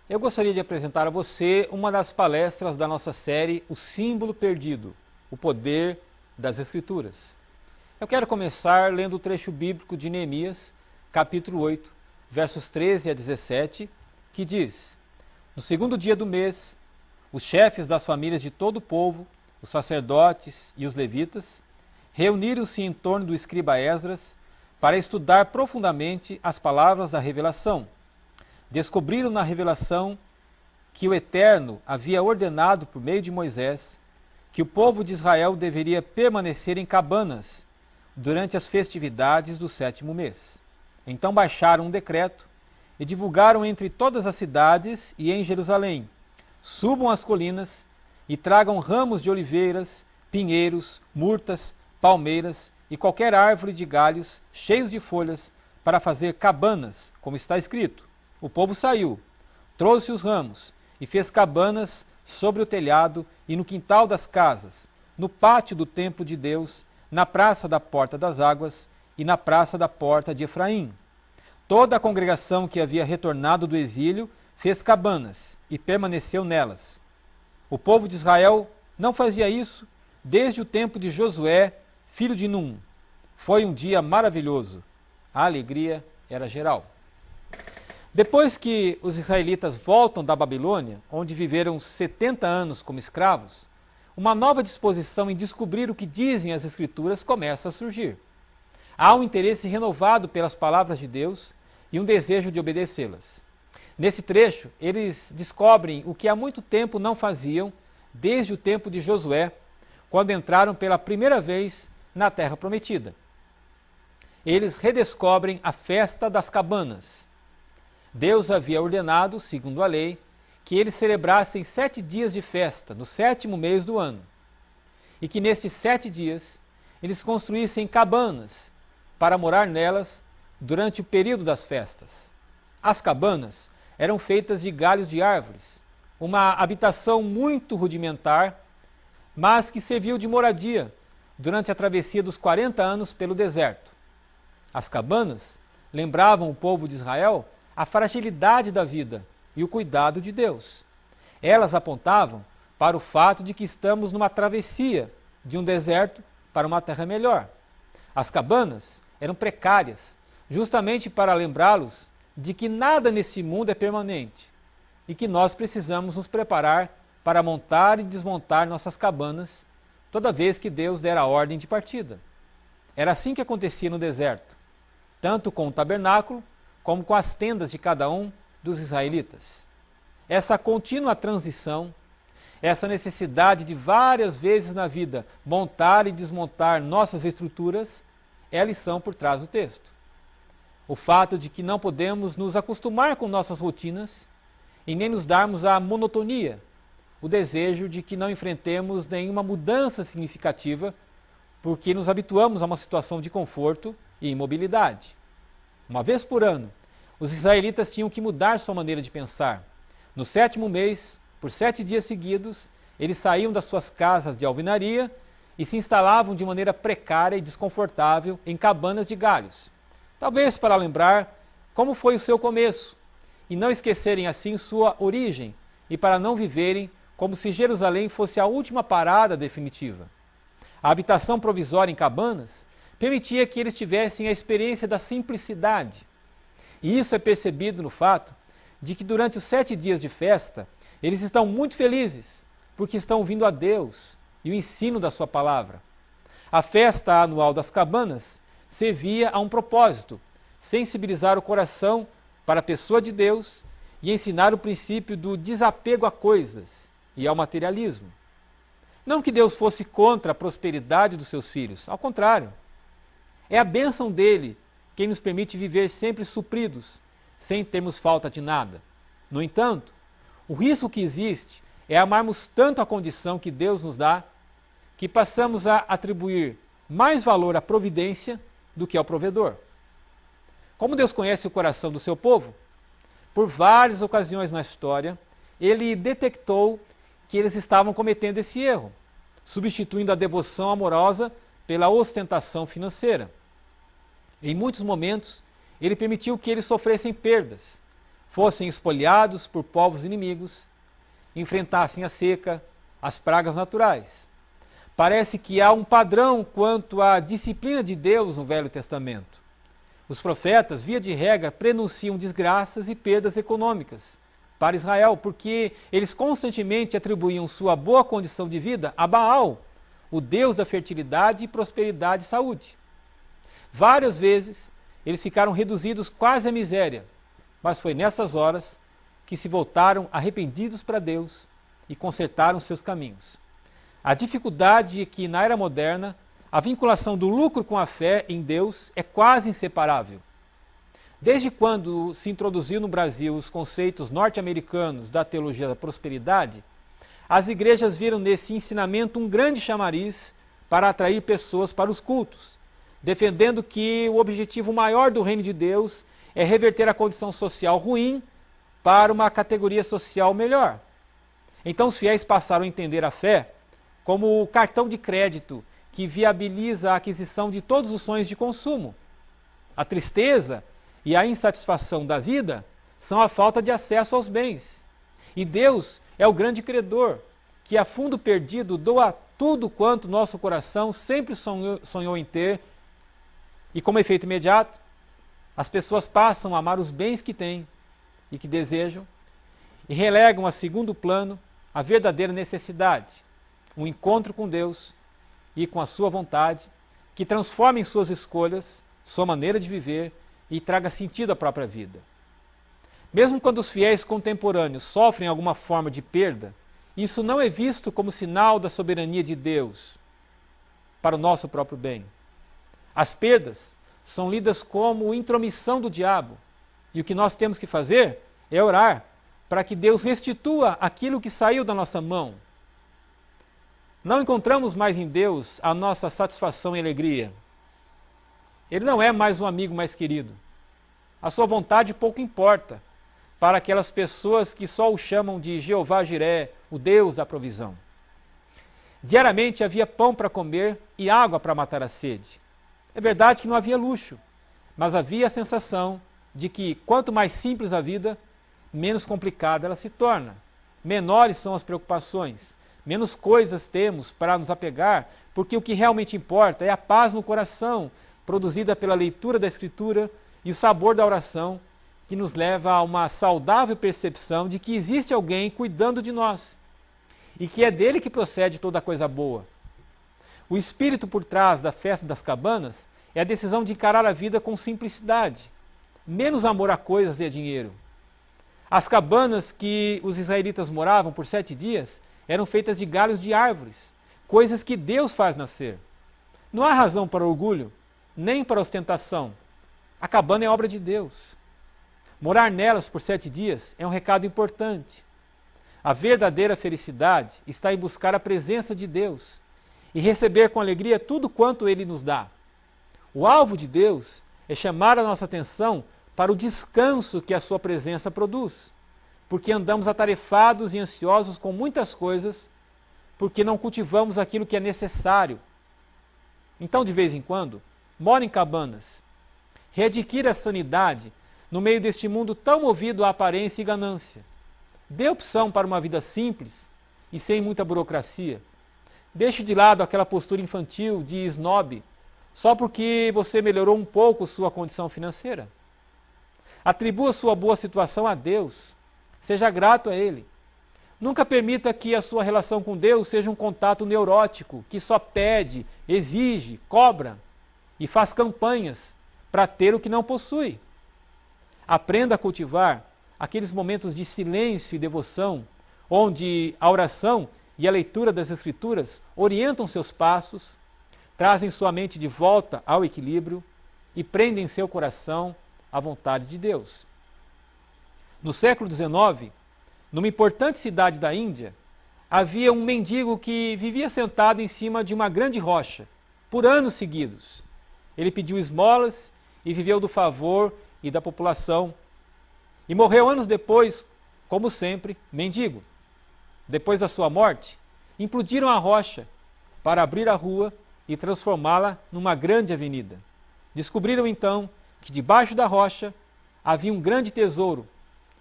Eu gostaria de apresentar a você uma das palestras da nossa série O Símbolo Perdido, o Poder das Escrituras. Eu quero começar lendo o trecho bíblico de Neemias, capítulo 8, versos 13 a 17, que diz: No segundo dia do mês, os chefes das famílias de todo o povo, os sacerdotes e os levitas, reuniram-se em torno do escriba Esdras para estudar profundamente as palavras da revelação. Descobriram na revelação que o Eterno havia ordenado por meio de Moisés que o povo de Israel deveria permanecer em cabanas durante as festividades do sétimo mês. Então baixaram um decreto e divulgaram entre todas as cidades e em Jerusalém: subam as colinas e tragam ramos de oliveiras, pinheiros, murtas, palmeiras e qualquer árvore de galhos cheios de folhas para fazer cabanas, como está escrito. O povo saiu, trouxe os ramos e fez cabanas sobre o telhado e no quintal das casas, no pátio do templo de Deus, na praça da Porta das Águas e na praça da Porta de Efraim. Toda a congregação que havia retornado do exílio fez cabanas e permaneceu nelas. O povo de Israel não fazia isso desde o tempo de Josué, filho de Num. Foi um dia maravilhoso. A alegria era geral. Depois que os israelitas voltam da Babilônia, onde viveram 70 anos como escravos, uma nova disposição em descobrir o que dizem as Escrituras começa a surgir. Há um interesse renovado pelas palavras de Deus e um desejo de obedecê-las. Nesse trecho, eles descobrem o que há muito tempo não faziam, desde o tempo de Josué, quando entraram pela primeira vez na Terra Prometida. Eles redescobrem a festa das cabanas. Deus havia ordenado, segundo a lei, que eles celebrassem 7 dias de festa, no 7º mês do ano. E que nesses 7 dias, eles construíssem cabanas para morar nelas durante o período das festas. As cabanas eram feitas de galhos de árvores, uma habitação muito rudimentar, mas que serviu de moradia durante a travessia dos 40 anos pelo deserto. As cabanas lembravam o povo de Israel a fragilidade da vida e o cuidado de Deus. Elas apontavam para o fato de que estamos numa travessia de um deserto para uma terra melhor. As cabanas eram precárias, justamente para lembrá-los de que nada nesse mundo é permanente e que nós precisamos nos preparar para montar e desmontar nossas cabanas toda vez que Deus der a ordem de partida. Era assim que acontecia no deserto, tanto com o tabernáculo como com as tendas de cada um dos israelitas. Essa contínua transição, essa necessidade de várias vezes na vida montar e desmontar nossas estruturas, é a lição por trás do texto. O fato de que não podemos nos acostumar com nossas rotinas e nem nos darmos à monotonia, o desejo de que não enfrentemos nenhuma mudança significativa porque nos habituamos a uma situação de conforto e imobilidade. Uma vez por ano, os israelitas tinham que mudar sua maneira de pensar. No 7º mês, por 7 dias seguidos, eles saíam das suas casas de alvenaria e se instalavam de maneira precária e desconfortável em cabanas de galhos. Talvez para lembrar como foi o seu começo e não esquecerem assim sua origem e para não viverem como se Jerusalém fosse a última parada definitiva. A habitação provisória em cabanas permitia que eles tivessem a experiência da simplicidade. E isso é percebido no fato de que durante os 7 dias de festa, eles estão muito felizes, porque estão ouvindo a Deus e o ensino da sua palavra. A festa anual das cabanas servia a um propósito: sensibilizar o coração para a pessoa de Deus e ensinar o princípio do desapego a coisas e ao materialismo. Não que Deus fosse contra a prosperidade dos seus filhos, ao contrário. É a bênção dele quem nos permite viver sempre supridos, sem termos falta de nada. No entanto, o risco que existe é amarmos tanto a condição que Deus nos dá, que passamos a atribuir mais valor à providência do que ao provedor. Como Deus conhece o coração do seu povo, por várias ocasiões na história, ele detectou que eles estavam cometendo esse erro, substituindo a devoção amorosa pela ostentação financeira. Em muitos momentos, ele permitiu que eles sofressem perdas, fossem espoliados por povos inimigos, enfrentassem a seca, as pragas naturais. Parece que há um padrão quanto à disciplina de Deus no Velho Testamento. Os profetas, via de regra, prenunciam desgraças e perdas econômicas para Israel, porque eles constantemente atribuíam sua boa condição de vida a Baal, o Deus da fertilidade, prosperidade e saúde. Várias vezes eles ficaram reduzidos quase à miséria, mas foi nessas horas que se voltaram arrependidos para Deus e consertaram seus caminhos. A dificuldade é que, na era moderna, a vinculação do lucro com a fé em Deus é quase inseparável. Desde quando se introduziu no Brasil os conceitos norte-americanos da teologia da prosperidade, as igrejas viram nesse ensinamento um grande chamariz para atrair pessoas para os cultos, defendendo que o objetivo maior do reino de Deus é reverter a condição social ruim para uma categoria social melhor. Então os fiéis passaram a entender a fé como o cartão de crédito que viabiliza a aquisição de todos os sonhos de consumo. A tristeza e a insatisfação da vida são a falta de acesso aos bens. E Deus é o grande credor, que a fundo perdido doa tudo quanto nosso coração sempre sonhou em ter. E como efeito imediato, as pessoas passam a amar os bens que têm e que desejam e relegam a segundo plano a verdadeira necessidade, um encontro com Deus e com a sua vontade, que transforme em suas escolhas, sua maneira de viver e traga sentido à própria vida. Mesmo quando os fiéis contemporâneos sofrem alguma forma de perda, isso não é visto como sinal da soberania de Deus para o nosso próprio bem. As perdas são lidas como intromissão do diabo, e o que nós temos que fazer é orar para que Deus restitua aquilo que saiu da nossa mão. Não encontramos mais em Deus a nossa satisfação e alegria. Ele não é mais um amigo mais querido. A sua vontade pouco importa para aquelas pessoas que só o chamam de Jeová Jiré, o Deus da provisão. Diariamente havia pão para comer e água para matar a sede. É verdade que não havia luxo, mas havia a sensação de que quanto mais simples a vida, menos complicada ela se torna. Menores são as preocupações, menos coisas temos para nos apegar, porque o que realmente importa é a paz no coração, produzida pela leitura da Escritura e o sabor da oração, que nos leva a uma saudável percepção de que existe alguém cuidando de nós e que é dele que procede toda coisa boa. O espírito por trás da festa das cabanas é a decisão de encarar a vida com simplicidade, menos amor a coisas e a dinheiro. As cabanas que os israelitas moravam por 7 dias eram feitas de galhos de árvores, coisas que Deus faz nascer. Não há razão para orgulho, nem para ostentação. A cabana é obra de Deus. Morar nelas por 7 dias é um recado importante. A verdadeira felicidade está em buscar a presença de Deus e receber com alegria tudo quanto Ele nos dá. O alvo de Deus é chamar a nossa atenção para o descanso que a sua presença produz, porque andamos atarefados e ansiosos com muitas coisas, porque não cultivamos aquilo que é necessário. Então, de vez em quando, more em cabanas, readquira a sanidade no meio deste mundo tão movido à aparência e ganância. Dê opção para uma vida simples e sem muita burocracia. Deixe de lado aquela postura infantil de esnobe, só porque você melhorou um pouco sua condição financeira. Atribua sua boa situação a Deus. Seja grato a Ele. Nunca permita que a sua relação com Deus seja um contato neurótico, que só pede, exige, cobra e faz campanhas para ter o que não possui. Aprenda a cultivar aqueles momentos de silêncio e devoção, onde a oração e a leitura das Escrituras orientam seus passos, trazem sua mente de volta ao equilíbrio e prendem seu coração à vontade de Deus. No século XIX, numa importante cidade da Índia, havia um mendigo que vivia sentado em cima de uma grande rocha, por anos seguidos. Ele pediu esmolas e viveu do favor e da população, e morreu anos depois, como sempre, mendigo. Depois da sua morte, implodiram a rocha para abrir a rua e transformá-la numa grande avenida. Descobriram então que debaixo da rocha havia um grande tesouro,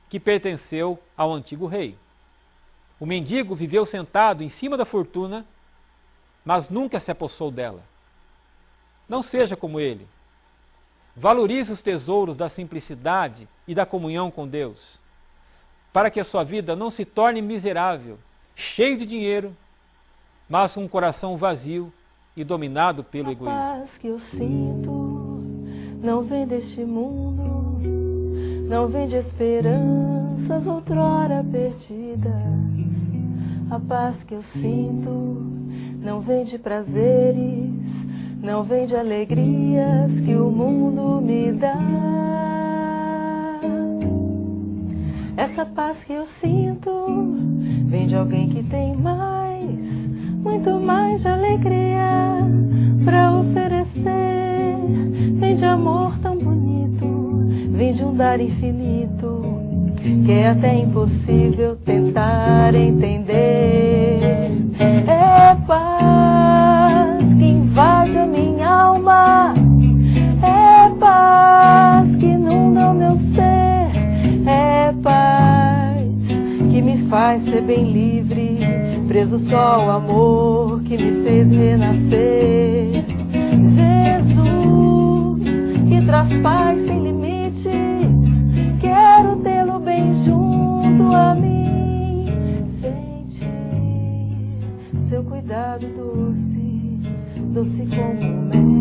que pertenceu ao antigo rei. O mendigo viveu sentado em cima da fortuna, mas nunca se apossou dela. Não seja como ele. Valorize os tesouros da simplicidade e da comunhão com Deus, para que a sua vida não se torne miserável, cheio de dinheiro, mas com um coração vazio e dominado pelo egoísmo. A paz que eu sinto não vem deste mundo, não vem de esperanças outrora perdidas. A paz que eu sinto não vem de prazeres, não vem de alegrias que o mundo me dá. Essa paz que eu sinto vem de alguém que tem mais, muito mais de alegria para oferecer. Vem de amor tão bonito, vem de um dar infinito, que é até impossível tentar entender. É paz que invade a minha alma, é paz que inunda o meu ser, é paz que me faz ser bem livre, preso só ao amor que me fez renascer. Jesus, que traz paz sem limites, quero tê-lo bem junto a mim, sentir seu cuidado doce, doce como o mel.